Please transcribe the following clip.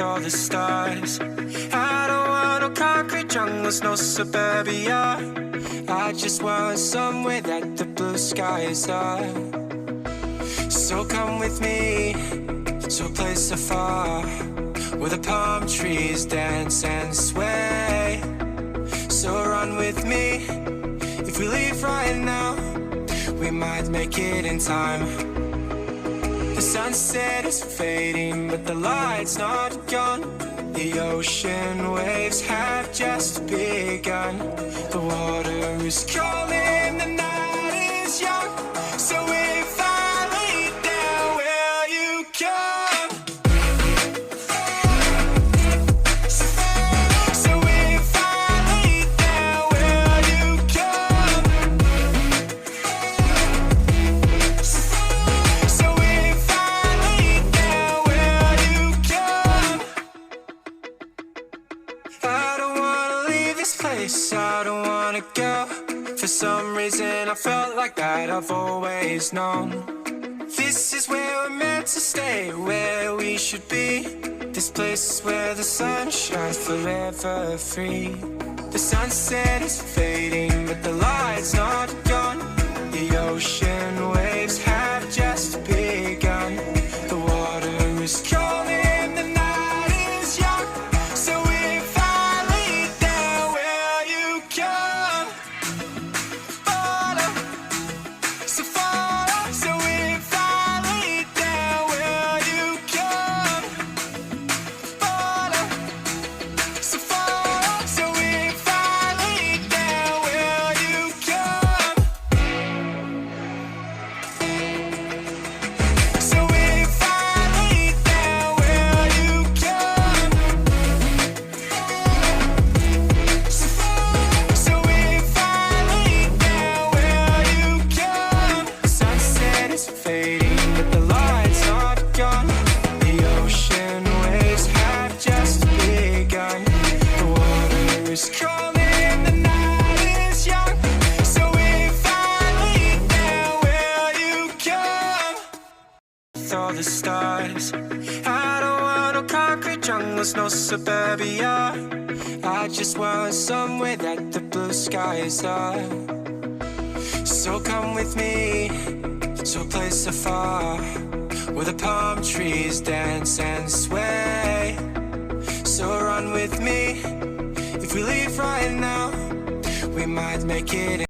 with all the stars. I don't want no concrete jungles, no suburbia. I just want somewhere that the blue skies are. So come with me to a place afar, where the palm trees dance and sway. So run with me. If we leave right now, we might make it in time. The sunset is fading, but the light's not gone. The ocean waves have just begun. The water is calling, the night is young. So if I lay down, will you come? So if I lay down, will you come? So if I lay down, will you come? I don't wanna leave this place, I don't wanna go. For some reason I felt like that I've always known. This is where we're meant to stay, where we should be. This place is where the sun shines forever free. The sunset is fading, but the light's not gone. The ocean waves have just begun. The water is calling, the night is young. So if I lay down, will you come? Follow, so follow. So if I lay down, will you come? Follow, so follow. So if I lay down, will you come? So if I lay down, will you come? So if I lay down, will you come? The sunset is fading, but the light's not gone. The ocean waves have just begun. The water is calling, the night is young. So if I lay down, will you come? With all the stars, I don't want no concrete jungles, no suburbia. I just want somewhere that the blue skies are. So come with me to a place afar, where the palm trees dance and sway. So run with me. If we leave right now, we might make it.